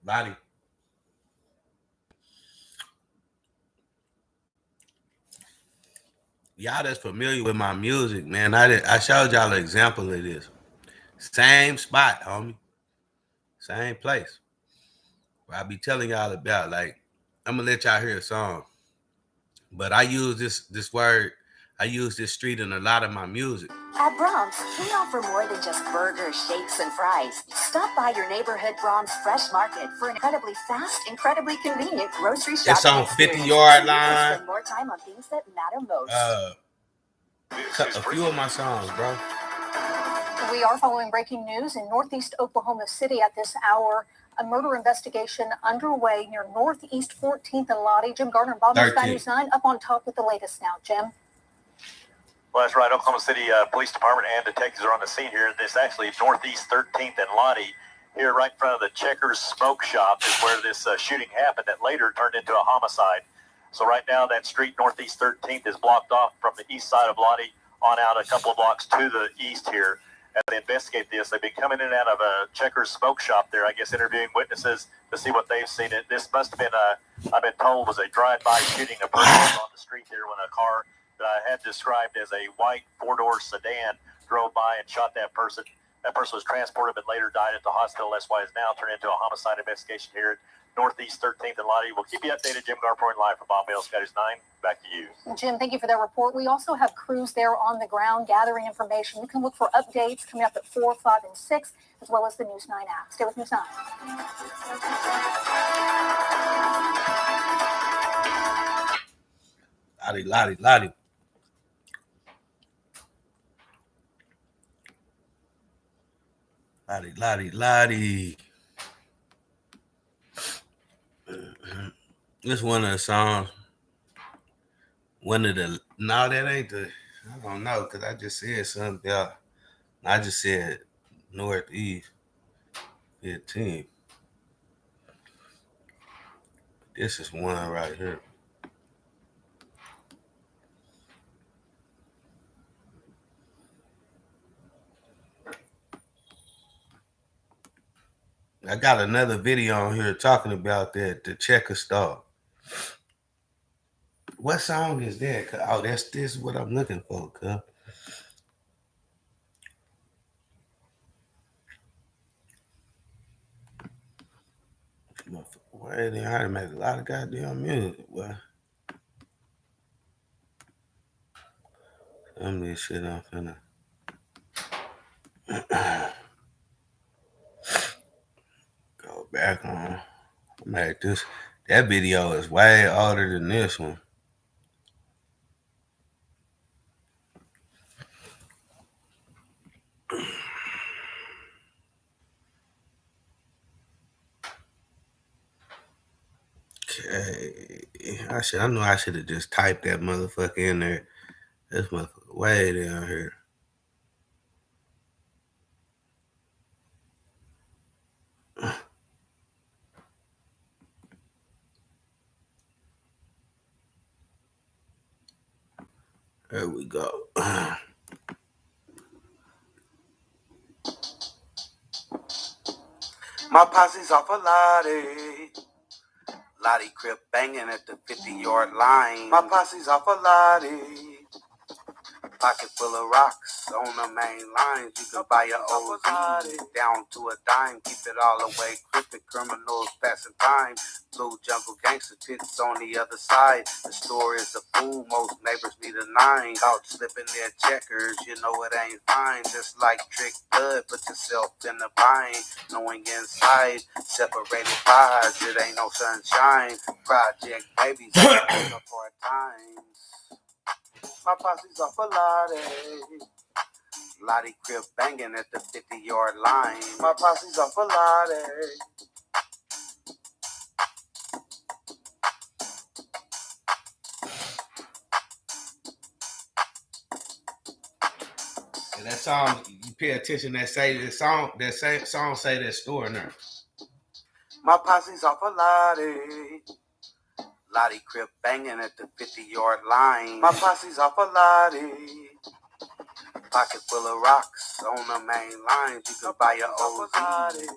Lottie. Y'all that's familiar with my music, man. I showed y'all an example of this. Same spot, homie. Same place. Where I be telling y'all about. Like, I'm gonna let y'all hear a song. But I use this word, I use this street in a lot of my music. At Brahms, we offer more than just burgers, shakes, and fries. Stop by your neighborhood Brahms Fresh Market for an incredibly fast, incredibly convenient grocery shopping It's on experience. 50-yard So line. spend more time on things that matter most. A few of my songs, bro. We are following breaking news in northeast Oklahoma City at this hour. A murder investigation underway near Northeast 14th and Lottie. Jim Gardner and Bob News 9 up on top with the latest now. Jim? Well, that's right. Oklahoma City Police Department and detectives are on the scene here. This actually Northeast 13th and Lottie. Here right in front of the Checkers Smoke Shop is where this shooting happened that later turned into a homicide. So right now that street Northeast 13th is blocked off from the east side of Lottie on out a couple of blocks to the east here. As they investigate this, they've been coming in and out of a Checkers Smoke Shop there, I guess, interviewing witnesses to see what they've seen. This must have been, I've been told, was a drive-by shooting. A person was on the street there when a car that I had described as a white four-door sedan drove by and shot that person. That person was transported but later died at the hospital. That's why it's now turned into a homicide investigation here at Northeast 13th and Lottie. We'll keep you updated. Jim Garpoint live from Bob Bell, Sky News 9. Back to you. Jim, thank you for that report. We also have crews there on the ground gathering information. You can look for updates coming up at 4, 5, and 6, as well as the News 9 app. Stay with News 9. Lottie. Lottie. This one of the songs. No, that ain't the, I don't know, because I just said something else. I just said Northeast 15. This is one right here. I got another video on here talking about that, the Checker Star. What song is that? Oh, this is what I'm looking for, cuz. Why they had to make a lot of goddamn music, boy. Some of this shit I'm finna go back on. Make this. That video is way older than this one. Okay. I know I should have just typed that motherfucker in there. This motherfucker way down here. There we go. My posse's off a Lottie. Lottie crib banging at the 50-yard line. My posse's off a Lottie. Pocket full of rocks on the main lines. You can buy your old down to a dime. Keep it all away. Cryptic criminals passing time. Blue jungle gangster tits on the other side. The store is a fool. Most neighbors need a 9. Caught slipping their checkers. You know it ain't fine. Just like trick blood. Put yourself in the bind. Knowing inside. Separated bars. It ain't no sunshine. Project babies. For times. My posse's off a Lottie. Lottie crib banging at the 50-yard line. My posse's off a Lottie. And that song, you pay attention. That song say that store in there. My posse's off a Lottie. Lottie crib banging at the 50-yard line. My posse's off a Lottie. Pocket full of rocks on the main lines. You can buy your OZ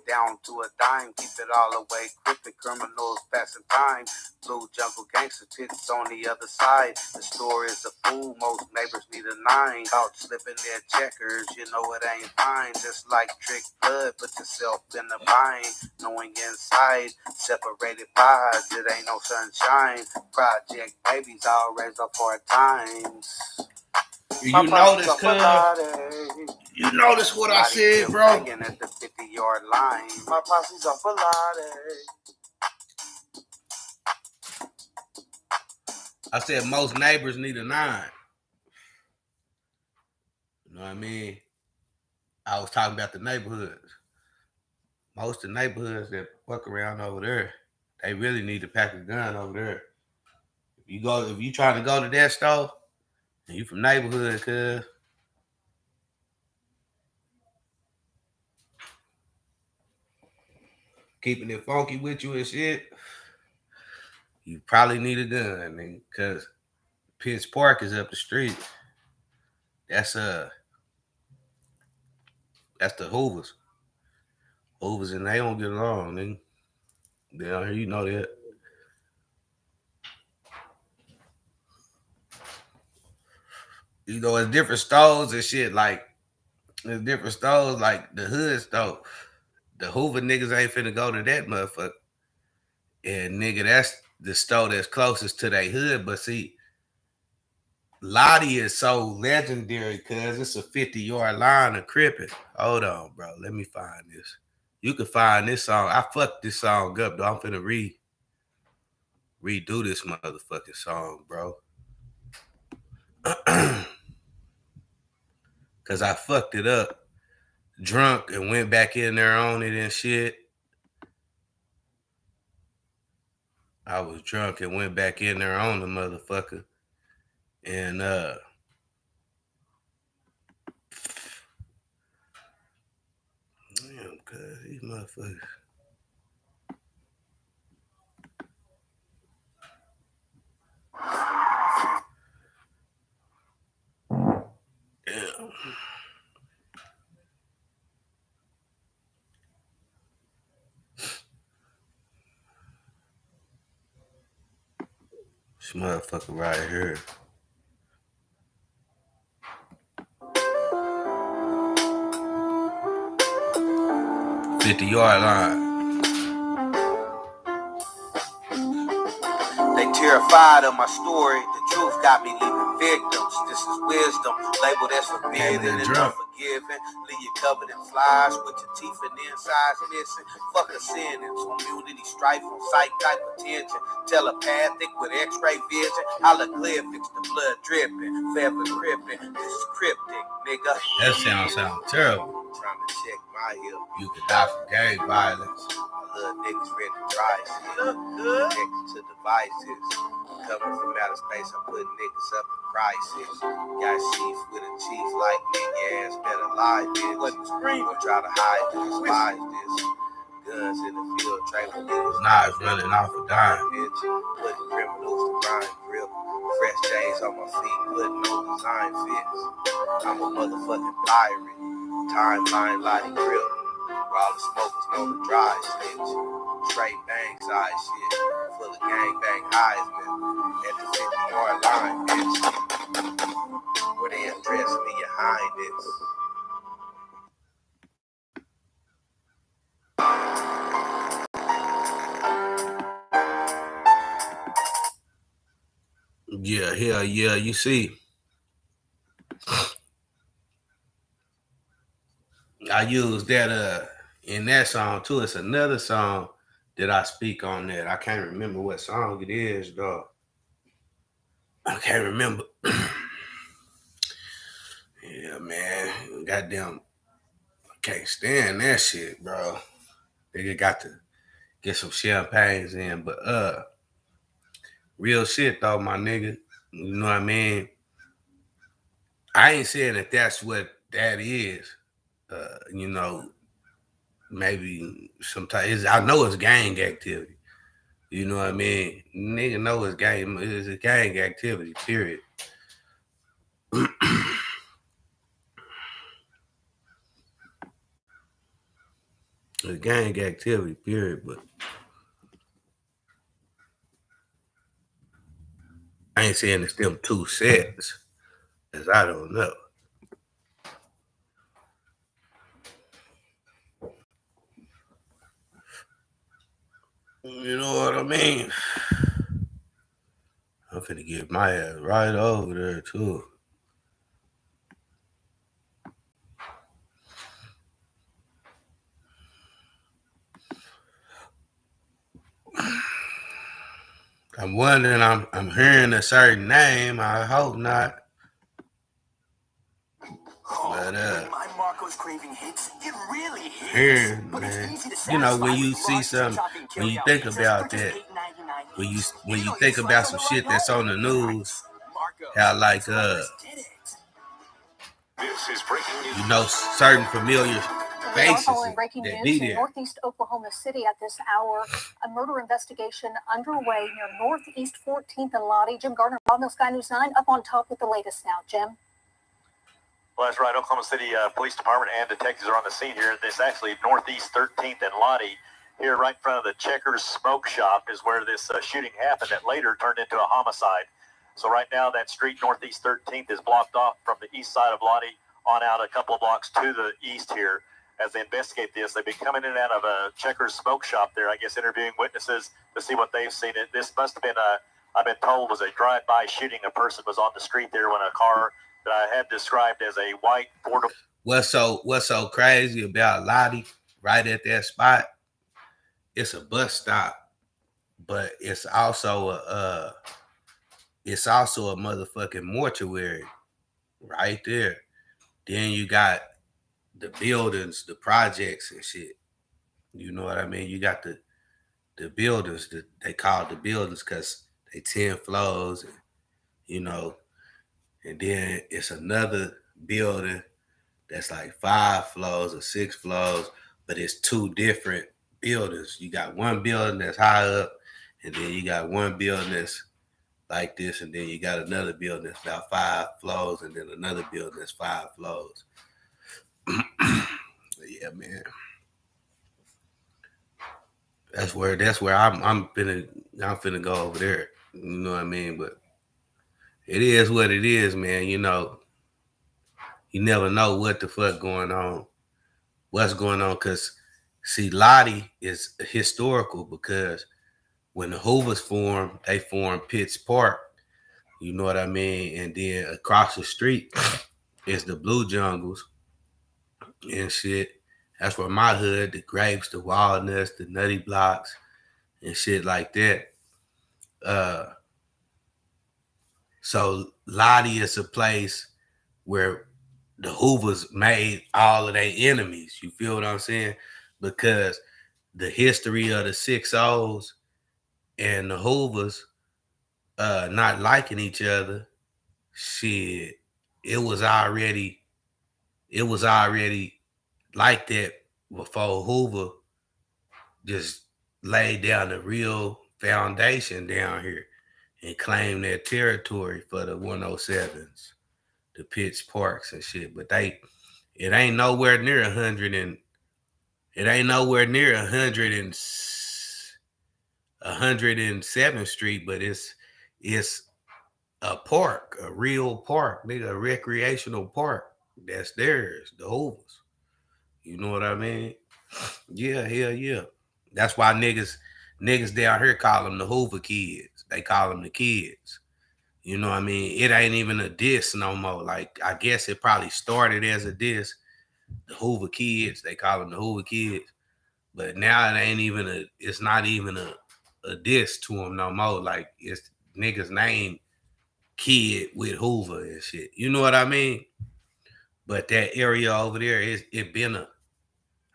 down to a dime. Keep it all away. Crippin' criminals passing time. Blue jungle gangster tits on the other side. The store is a fool. Most neighbors need a 9. Caught slipping their checkers. You know it ain't fine. Just like trick blood. Put yourself in the bind. Knowing inside. Separated pies. It ain't no sunshine. Project babies all raised up hard times. You notice, cuz? You notice what I said, bro? At the 50-yard line. My posse's off a Lottie. I said most neighbors need a 9. You know what I mean? I was talking about the neighborhoods. Most of the neighborhoods that fuck around over there, they really need to pack a gun over there. If you trying to go to that store, and you from neighborhood, cuz, keeping it funky with you and shit, you probably need a gun, nigga, cause Pitts Park is up the street. That's the Hoovers. Hoovers and they don't get along, nigga. Down here, you know that. You know, it's different stores and shit. Like, there's different stores, like the hood store. The Hoover niggas ain't finna go to that motherfucker. And nigga, that's the store that's closest to their hood. But see, Lottie is so legendary because it's a 50-yard line of crippin'. Hold on, bro. Let me find this. You can find this song. I fucked this song up, though. I'm finna redo this motherfucking song, bro. Cause I fucked it up drunk and went back in there on it and shit. I was drunk and went back in there on the motherfucker. And damn, cuz these motherfuckers. Damn. This motherfucker right here. $50-yard line. They terrified of my story. The truth got me leaving victims. This is wisdom. Labeled as forbidden and unforgiven. Leave you covered in flies with your teeth and insides missing. Fuck a sentence. Immunity, strife on sight, hypertension. Telepathic with x-ray vision. Hieroglyphics, the blood dripping. Forever gripping. This is cryptic, nigga. That sound terrible. Trying to check my hip. You could die from gang violence. Little niggas ready to try shit. Connected to devices. Coming from outer space, I'm putting niggas up in crisis. Got chief with a chief like nigga ass better lie, bitch. What scream? Or try to hide this, despise this. Guns in the field, trade with niggas. Nah, it's running off a dime. Bitch, putting criminals to grind grip. Fresh chains on my feet, putting on design fits. I'm a motherfucking pirate. Timeline, Lottie grip. All the smokers know the dry snitch. Straight bang side shit. Full of gang bang Heisman. At the 50-yard line, bitch. Where they address me behind this. Yeah, hell yeah, you see. I use that in that song too. It's another song that I speak on that. I can't remember what song it is, dog. I can't remember. Yeah, man. Goddamn. I can't stand that shit, bro. They got to get some champagnes in. But real shit though, my nigga. You know what I mean? I ain't saying that that's what that is. You know, maybe sometimes I know it's gang activity. You know what I mean? Nigga know it's a gang activity, period. The gang activity, period. But I ain't saying it's them two sets, as I don't know. You know what I mean? I'm finna get my ass right over there too. I'm wondering. I'm hearing a certain name. I hope not. But when my Marco's craving hits, it really hits. here, But it's man. easy to You know, satisfy when you with see large something, shopping when you carryout think pizzas about for just that, $8.99 when you each. when you It'll think just like about some delivered shit right that's on the home. news, Marco's. how like Express did it. This is breaking news. you know, certain familiar We are faces following breaking that news be in there. northeast Oklahoma City at this hour. A murder investigation underway near Northeast 14th and Lottie. Jim Gardner, Bob Mills, Sky News 9, up on top with the latest now. Jim? Well, that's right. Oklahoma City Police Department and detectives are on the scene here. This actually Northeast 13th and Lottie. Here right in front of the Checkers Smoke Shop is where this shooting happened that later turned into a homicide. So right now that street Northeast 13th is blocked off from the east side of Lottie on out a couple of blocks to the east here. As they investigate this, they've been coming in and out of a Checkers Smoke Shop there, I guess interviewing witnesses to see what they've seen. This must have been I've been told was a drive-by shooting. A person was on the street there when a car that I had described as a white Ford. What's so crazy about Lottie right at that spot? It's a bus stop, but it's also a motherfucking mortuary right there. Then you got the buildings, the projects and shit. You know what I mean? You got the buildings that they call the buildings because they 10 floors, and, you know, and then it's another building that's like 5 floors or 6 floors, but it's two different buildings. You got one building that's high up, and then you got one building that's like this, and then you got another building that's about 5 floors, and then another building that's 5 floors. Yeah, man. That's where I'm finna go over there. You know what I mean? But it is what it is, man. You know, you never know what the fuck going on. What's going on? Cause see, Lottie is historical because when the Hoovers formed, they formed Pitts Park. You know what I mean? And then across the street is the Blue Jungles and shit. That's where my hood, the grapes, the walnuts, the nutty blocks, and shit like that. Uh, so Lottie is a place where the Hoovers made all of their enemies. You feel what I'm saying? Because the history of the 6-0s and the Hoovers not liking each other, shit, it was already like that before Hoover just laid down the real foundation down here and claimed their territory for the 107s, the Pitts Parks and shit. But it ain't nowhere near 100 and it ain't nowhere near 107th Street, but it's a park, a real park, nigga, a recreational park. That's theirs, the Hoovers. You know what I mean? Yeah, hell yeah. That's why niggas down here call them the Hoover kids. They call them the kids. You know what I mean? It ain't even a diss no more. Like, I guess it probably started as a diss. The Hoover kids, they call them the Hoover kids. But now it's not even a diss to them no more. Like, it's niggas name kid with Hoover and shit. You know what I mean? But that area over there it been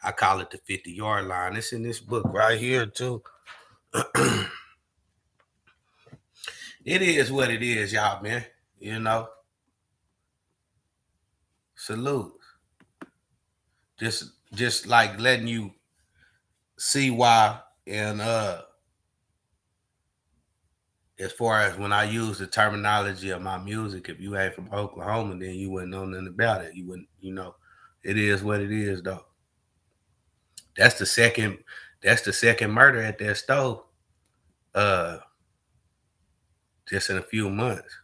I call it the 50-yard line. It's in this book right here too. It is what it is, y'all, man. You know. Salute. Just like letting you see why and as far as when I use the terminology of my music, if you ain't from Oklahoma, then you wouldn't know nothing about it. You wouldn't, you know. It is what it is though. That's the second. That's the second murder at that store. Just in a few months.